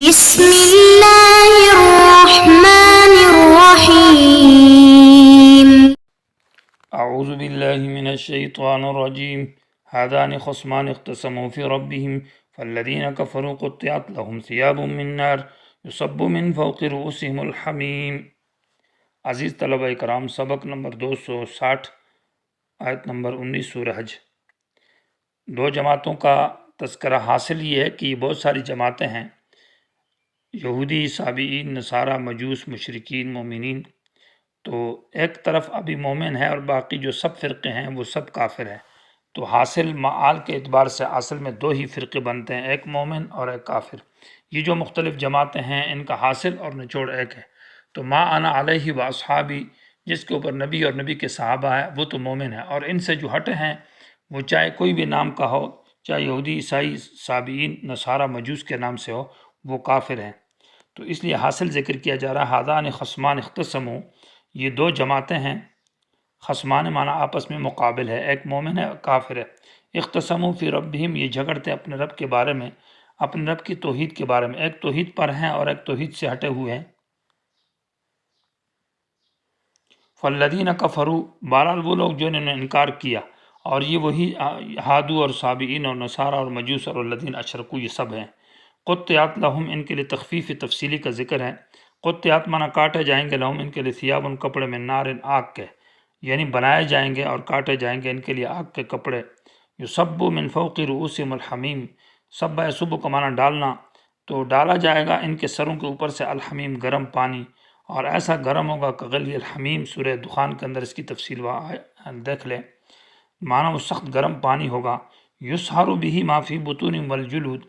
بسم اللہ الرحمن الرحیم اعوذ باللہ من الشیطان الرجیم هذان خصمان اختصموا في ربهم فالذین كفروا قطعت لهم ثياب من نار يصب من فوق رؤوسهم الحمیم۔ عزیز طلبہ کرام، سبق نمبر 260 آیت نمبر 19 سورہ حج۔ دو جماعتوں کا تذکرہ حاصل یہ ہے کہ یہ بہت ساری جماعتیں ہیں، یہودی، صابئین، نصارہ، مجوس، مشرکین، مومنین۔ تو ایک طرف ابھی مومن ہے اور باقی جو سب فرقے ہیں وہ سب کافر ہیں۔ تو حاصل معال کے اعتبار سے اصل میں دو ہی فرقے بنتے ہیں، ایک مومن اور ایک کافر۔ یہ جو مختلف جماعتیں ہیں ان کا حاصل اور نچوڑ ایک ہے۔ تو ما انا علیہ و اصحابی، جس کے اوپر نبی اور نبی کے صحابہ ہیں وہ تو مومن ہے، اور ان سے جو ہٹے ہیں وہ چاہے کوئی بھی نام کا ہو، چاہے یہودی، عیسائی، صابئین، نصارہ، مجوس کے نام سے ہو، وہ کافر ہیں۔ تو اس لیے حاصل ذکر کیا جا رہا ہے، ہذان خصمان اختصموا، یہ دو جماعتیں ہیں۔ خصمان معنی آپس میں مقابل ہے، ایک مومن ہے ایک کافر ہے۔ اختصموا فی ربہم، یہ جھگڑتے اپنے رب کے بارے میں، اپنے رب کی توحید کے بارے میں، ایک توحید پر ہیں اور ایک توحید سے ہٹے ہوئے ہیں۔ فالذین کفروا، بہرحال وہ لوگ جو انہوں نے انکار کیا، اور یہ وہی ہادو اور صابئین اور نصارہ اور مجوس اور الذین اشرکوا، یہ سب ہیں۔ قطعت لہم، ان کے لیے تخفیف تفصیلی کا ذکر ہے۔ قطعت معنی کاٹے جائیں گے، لہم ان کے لیے، ثیاب ان کپڑے، من نار آگ کے، یعنی بنائے جائیں گے اور کاٹے جائیں گے ان کے لیے آگ کے کپڑے۔ یصب من فوق رؤوسہم الحمیم، صب یصب کا معنی ڈالنا، تو ڈالا جائے گا ان کے سروں کے اوپر سے الحمیم، گرم پانی، اور ایسا گرم ہوگا کغلی الحمیم۔ سورہ دخان کے اندر اس کی تفصیل دیکھ لیں، معنی وہ سخت گرم پانی ہوگا۔ یسحر بہ ما فی بطونہم والجلود،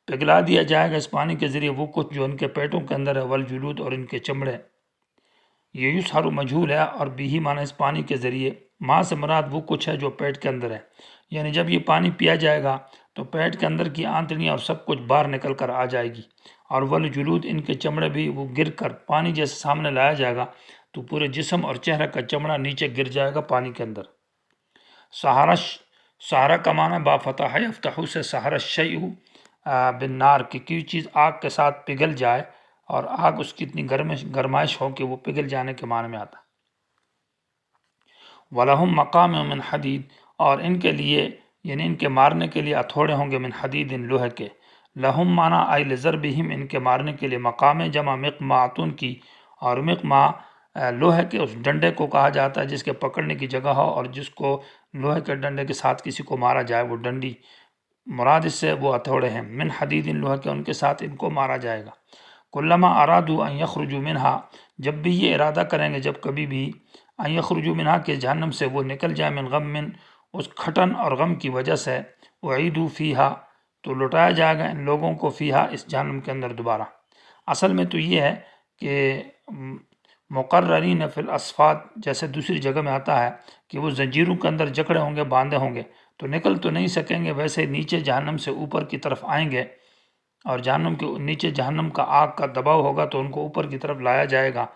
پگھلا دیا جائے گا اس پانی کے ذریعے وہ کچھ جو ان کے پیٹوں کے اندر ہے، والجلود، اور ان کے چمڑے۔ یہ یسحر مجہول ہے، اور بھی معنی اس پانی کے ذریعے، ماں سے مراد وہ کچھ ہے جو پیٹ کے اندر ہے، یعنی جب یہ پانی پیا جائے گا تو پیٹ کے اندر کی آنتڑیاں اور سب کچھ باہر نکل کر آ جائے گی، اور والجلود، ان کے چمڑے بھی، وہ گر کر پانی جیسے سامنے لایا جائے گا تو پورے جسم اور چہرہ کا چمڑا نیچے گر جائے گا پانی کے اندر۔ سہارا کا معنی با فتح یفتح سے سہر الشیء بالنار، کہ کوئی چیز آگ کے ساتھ پگھل جائے، اور آگ اس کی اتنی گرمائش ہو کہ وہ پگھل جانے کے معنی میں آتا۔ وَلَهُمْ مَقَامِعُ مِنْ حَدِيدٍ، اور ان کے لیے، یعنی ان کے مارنے کے لیے ہتھوڑے ہوں گے، من حدید، لوہے کے۔ لہم معنی ای لضربہم، ان کے مارنے کے لیے، مقام جمع مقمعۃ کی، اور مقمع لوہے کے اس ڈنڈے کو کہا جاتا ہے جس کے پکڑنے کی جگہ ہو، اور جس کو لوہے کے ڈنڈے کے ساتھ کسی کو مارا جائے، وہ ڈنڈی مراد اس سے وہ ہتھوڑے ہیں۔ من حدید، لوہے کے، ان کے ساتھ ان کو مارا جائے گا۔ کلما ارادوا ان یخرجوا منہا، جب بھی یہ ارادہ کریں گے، جب کبھی بھی، ان یخرجوا منہا، کہ جہنم سے وہ نکل جائے، من غم، اس کھٹن اور غم کی وجہ سے، اعیدوا فیہا، تو لٹایا جائے گا ان لوگوں کو، فیہا، اس جہنم کے اندر دوبارہ۔ اصل میں تو یہ ہے کہ مقررین فی الاصفاد، جیسے دوسری جگہ میں آتا ہے کہ وہ زنجیروں کے اندر جکڑے ہوں گے، باندھے ہوں گے، تو نکل تو نہیں سکیں گے، ویسے نیچے جہنم سے اوپر کی طرف آئیں گے، اور جہنم کے نیچے جہنم کا آگ کا دباؤ ہوگا تو ان کو اوپر کی طرف لایا جائے گا،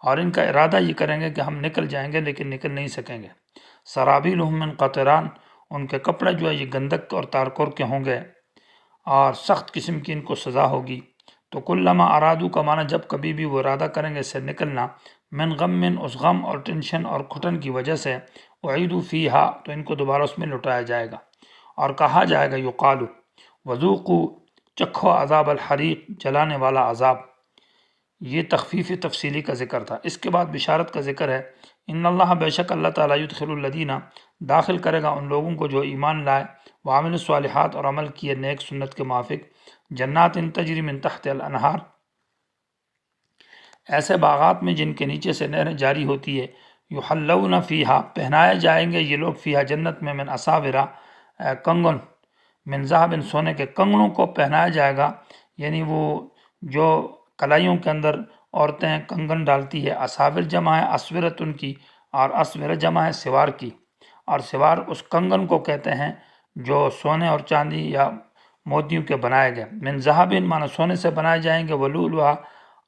اور ان کا ارادہ یہ کریں گے کہ ہم نکل جائیں گے، لیکن نکل نہیں سکیں گے۔ سرابیلہم من قطران، ان کے کپڑے جو ہے یہ گندک اور تارکور کے ہوں گے، اور سخت قسم کی ان کو سزا ہوگی۔ تو کلما ارادو کا معنی جب کبھی بھی وہ ارادہ کریں گے اس سے نکلنا، من غم، اس غم اور ٹینشن اور گھٹن کی وجہ سے، اعیدوا فیہا، تو ان کو دوبارہ اس میں لٹایا جائے گا، اور کہا جائے گا، یقالو، وذوقوا، چکھو عذاب الحریق، جلانے والا عذاب۔ یہ تخفیف تفصیلی کا ذکر تھا۔ اس کے بعد بشارت کا ذکر ہے، ان اللہ، بے شک اللہ تعالیٰ، یدخل الذین، داخل کرے گا ان لوگوں کو جو ایمان لائے، وعمل الصالحات، اور عمل کیے نیک سنت کے موافق، جنات تجری من تحت الانہار، ایسے باغات میں جن کے نیچے سے نہریں جاری ہوتی ہے، یحلون فیہا، پہنائے جائیں گے یہ لوگ، فیہا، جنت میں، من اساورا، کنگن، من ذہب، سونے کے کنگنوں کو پہنایا جائے گا، یعنی وہ جو کلائیوں کے اندر عورتیں کنگن ڈالتی ہے۔ اساور جمع ہے اسورتن کی، اور اسور جمع ہے سوار کی، اور سوار اس کنگن کو کہتے ہیں جو سونے اور چاندی یا موتیوں کے بنائے گئے۔ من ذہب معنی سونے سے بنائے جائیں گے، ولؤلؤا،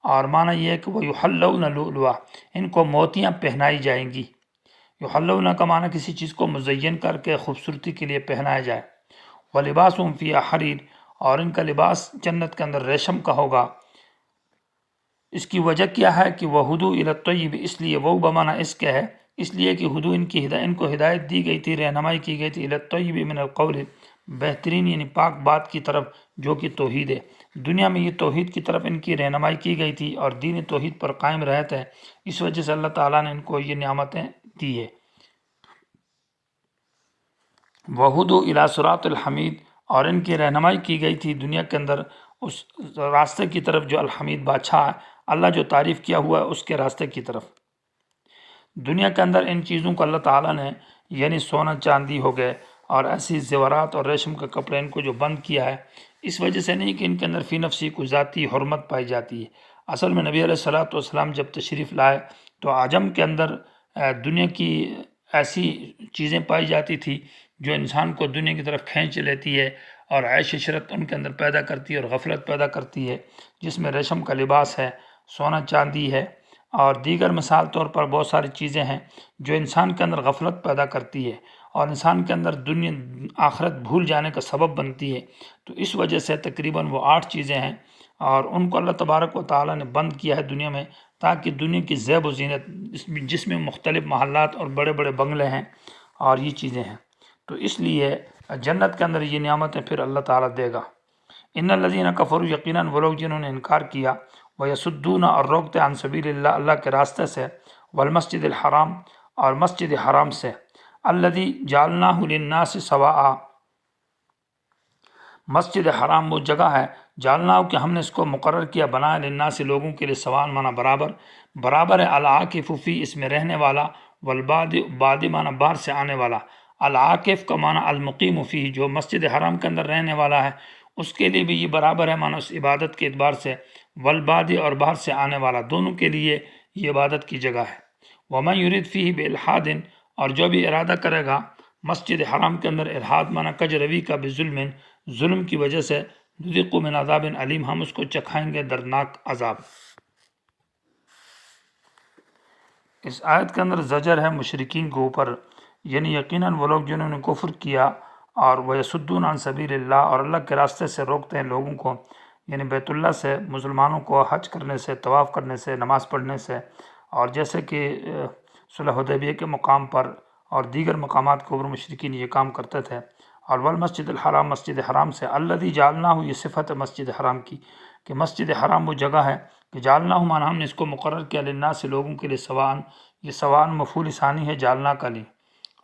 اور معنی یہ ہے کہ وہ یحلون لؤلؤا، ان کو موتیاں پہنائی جائیں گی۔ یحلون کا معنی کسی چیز کو مزین کر کے خوبصورتی کے لیے پہنایا جائے۔ ولباسہم فیہا حریر، اور ان کا لباس جنت کے اندر ریشم کا ہوگا۔ اس کی وجہ کیا ہے کہ وہ ہدو الی الطیب، اس لیے وہ بمانا اس کے ہے، اس لیے کہ ہدو ان کو ہدایت دی گئی تھی، رہنمائی کی گئی تھی، الی الطیب من القول، بہترین یعنی پاک بات کی طرف جو کہ توحید ہے۔ دنیا میں یہ توحید کی طرف ان کی رہنمائی کی گئی تھی اور دین توحید پر قائم رہتے ہیں، اس وجہ سے اللہ تعالیٰ نے ان کو یہ نعمتیں دی ہے۔ وہدو الی صراط الحمید، اور ان کی رہنمائی کی گئی تھی دنیا کے اندر اس راستے کی طرف جو الحمید بادشاہ ہے، اللہ جو تعریف کیا ہوا ہے اس کے راستے کی طرف۔ دنیا کے اندر ان چیزوں کو اللہ تعالیٰ نے یعنی سونا چاندی ہو گئے اور ایسی زیورات اور ریشم کے کپڑے ان کو جو بند کیا ہے، اس وجہ سے نہیں کہ ان کے اندر فی نفسی کو ذاتی حرمت پائی جاتی ہے۔ اصل میں نبی علیہ السلام جب تشریف لائے تو عجم کے اندر دنیا کی ایسی چیزیں پائی جاتی تھی جو انسان کو دنیا کی طرف کھینچ لیتی ہے اور عیش عشرت ان کے اندر پیدا کرتی ہے اور غفلت پیدا کرتی ہے، جس میں ریشم کا لباس ہے، سونا چاندی ہے اور دیگر مثال طور پر بہت ساری چیزیں ہیں جو انسان کے اندر غفلت پیدا کرتی ہے اور انسان کے اندر دنیا آخرت بھول جانے کا سبب بنتی ہے۔ تو اس وجہ سے تقریباً وہ 8 چیزیں ہیں اور ان کو اللہ تبارک و تعالیٰ نے بند کیا ہے دنیا میں، تاکہ دنیا کی زیب و زینت جس میں مختلف محلات اور بڑے بڑے بنگلے ہیں اور یہ چیزیں ہیں، تو اس لیے جنت کے اندر یہ نعمتیں پھر اللہ تعالیٰ دے گا۔ ان الذین کفروا، یقیناً وہ لوگ جنہوں نے انکار کیا، ویصدون اور روکتے عن سبیل اللہ، اللہ کے راستے سے، والمسجد الحرام اور مسجد حرام سے، الذی جعلناہ للناس سواء، مسجد حرام وہ جگہ ہے جعلناہ کہ ہم نے اس کو مقرر کیا، بنایا، للناس لوگوں کے لیے، سواء مانا برابر، برابر ہے، العاکف فی اس میں رہنے والا، والباد مانا باہر سے آنے والا، العاکف کا معنی المقیم فی جو مسجد حرام کے اندر رہنے والا ہے اس کے لیے بھی یہ برابر ہے مانا اس عبادت کے اعتبار سے، والباد اور باہر سے آنے والا دونوں کے لیے یہ عبادت کی جگہ ہے۔ ومن یرید فیہ بالحاد، اور جو بھی ارادہ کرے گا مسجد حرام کے اندر الحاد مانا کج روی کا بظلم، ظلم کی وجہ سے، نذیقہ من عذاب علیم ہم اس کو چکھائیں گے دردناک عذاب۔ اس آیت کے اندر زجر ہے مشرکین کے اوپر، یعنی یقیناً وہ لوگ جنہوں نے کفر کیا اور ویصدون عن سبیل اللہ اور اللہ کے راستے سے روکتے ہیں لوگوں کو، یعنی بیت اللہ سے مسلمانوں کو حج کرنے سے، طواف کرنے سے، نماز پڑھنے سے، اور جیسے کہ صلح حدیبیہ کے مقام پر اور دیگر مقامات کے اوپر مشرکین یہ کام کرتے تھے، اور والمسجد الحرام مسجد حرام سے، الذی جعلناہ یہ صفت ہے مسجد حرام کی کہ مسجد حرام وہ جگہ ہے کہ جعلناہ مانا ہم نے اس کو مقرر کیا، للناس لوگوں کے لیے، سواء یہ سواء مفعول ثانی ہے جعلنا کا لیے،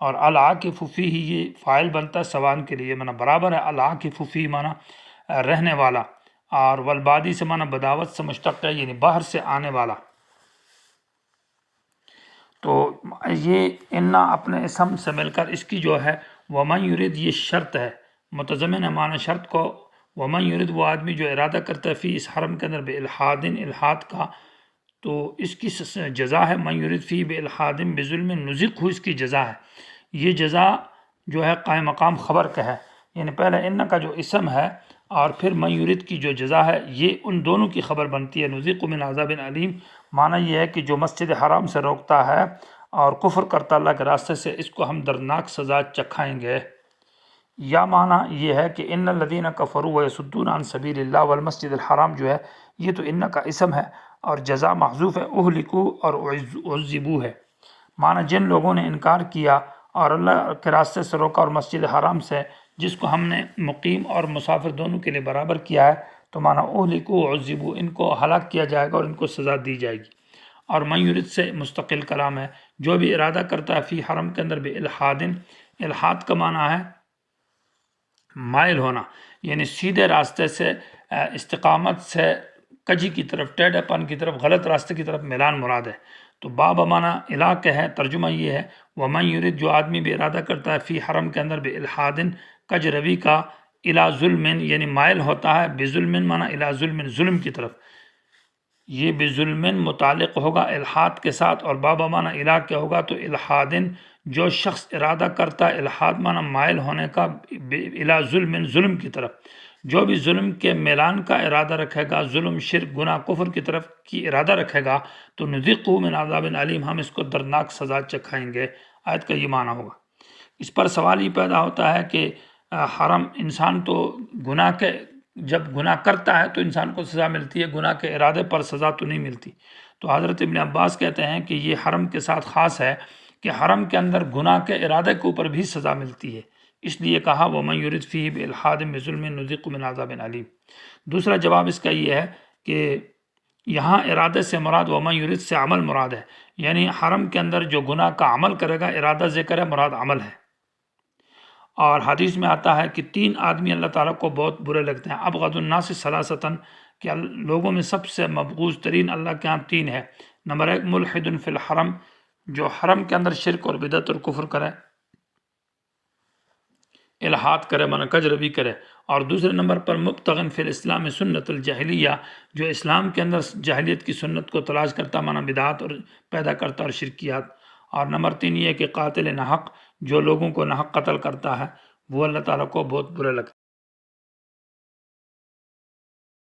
اور العاکف فیہ یہ فاعل بنتا ہے سواء کے لیے مانا برابر ہے، العاکف فیہ مانا رہنے والا، اور والبادی سے مانا بداوت سے مشتق ہے یعنی باہر سے آنے والا۔ تو یہ انا اپنے اسم سے مل کر اس کی جو ہے ومن یرید یہ شرط ہے، متضمن ہے معنی شرط کو، ومن یرید وہ آدمی جو ارادہ کرتا ہے فی اس حرم کے اندر بالحاد الحاد کا، تو اس کی جزا ہے من یرید فی بالحاد بظلم نذقہ، اس کی جزا ہے، یہ جزا جو ہے قائم مقام خبر کا ہے، یعنی پہلے ان کا جو اسم ہے اور پھر من یرید کی جو جزا ہے یہ ان دونوں کی خبر بنتی ہے۔ نذیقہ من عذاب علیم معنی یہ ہے کہ جو مسجد حرام سے روکتا ہے اور کفر کرتا اللہ کے راستے سے، اس کو ہم دردناک سزا چکھائیں گے۔ یا معنی یہ ہے کہ ان الذین کفروا ویصدون عن سبیل اللہ والمسجد الحرام جو ہے یہ تو ان کا اسم ہے اور جزا محذوف ہے، اہلکوا اور عذبوا ہے، معنی جن لوگوں نے انکار کیا اور اللہ کے راستے سے روکا اور مسجد حرام سے جس کو ہم نے مقیم اور مسافر دونوں کے لیے برابر کیا ہے، تو معنی اہلکوا وعذبوا ان کو ہلاک کیا جائے گا اور ان کو سزا دی جائے گی۔ اور من یرید سے مستقل کلام ہے، جو بھی ارادہ کرتا ہے فی حرم کے اندر بالحاد، الحاد کا معنی ہے مائل ہونا، یعنی سیدھے راستے سے، استقامت سے کجی کی طرف، ٹیڑھے پن کی طرف، غلط راستے کی طرف میلان مراد ہے۔ تو باب معنی علاقہ ہے، ترجمہ یہ ہے ومن یرید جو آدمی بھی ارادہ کرتا ہے فی حرم کے اندر بالحاد کج روی کا، الی ظلم یعنی مائل ہوتا ہے، بظلم معنی الی ظلم ظلم کی طرف، یہ بظلم متعلق ہوگا الحاد کے ساتھ، اور باب معنی الی کیا ہوگا تو الحاد جو شخص ارادہ کرتا ہے، الحاد معنی مائل ہونے کا، الی ظلم ظلم کی طرف، جو بھی ظلم کے میلان کا ارادہ رکھے گا، ظلم شرک گناہ کفر کی طرف کی ارادہ رکھے گا، تو نذیقہ من عذاب علیم ہم اس کو دردناک سزا چکھائیں گے، آیت کا یہ معنی ہوگا۔ اس پر سوال یہ پیدا ہوتا ہے کہ حرم انسان تو گناہ کے جب گناہ کرتا ہے تو انسان کو سزا ملتی ہے، گناہ کے ارادے پر سزا تو نہیں ملتی۔ تو حضرت ابن عباس کہتے ہیں کہ یہ حرم کے ساتھ خاص ہے کہ حرم کے اندر گناہ کے ارادے کے اوپر بھی سزا ملتی ہے، اس لیے کہا وَمَن يُرِدْ فِيهِ بِإِلْحَادٍ بِظُلْمٍ نُذِقْهُ مِنْ عَذَابٍ عَلِيمٍ۔ دوسرا جواب اس کا یہ ہے کہ یہاں ارادے سے مراد وَمَن يُرِدْ سے عمل مراد ہے، یعنی حرم کے اندر جو گناہ کا عمل کرے گا، ارادہ ذکر ہے، مراد عمل ہے۔ اور حدیث میں آتا ہے کہ 3 آدمی اللہ تعالیٰ کو بہت برے لگتے ہیں، ابغض الناس ثلاثۃ، کہ لوگوں میں سب سے مبغوض ترین اللہ کے ہاں 3 ہے۔ نمبر 1 ملحد فی الحرم، جو حرم کے اندر شرک اور بدعت اور کفر کرے، الحاد کرے، مانا کجربی کرے۔ اور دوسرے نمبر پر مبتغن فی الاسلام سنت الجاہلیہ، جو اسلام کے اندر جاہلیت کی سنت کو تلاش کرتا، مانا بدعات اور پیدا کرتا اور شرکیات۔ اور نمبر 3 یہ کہ قاتل نحق، جو لوگوں کو نحق قتل کرتا ہے، وہ اللہ تعالیٰ کو بہت برے لگتا ہے۔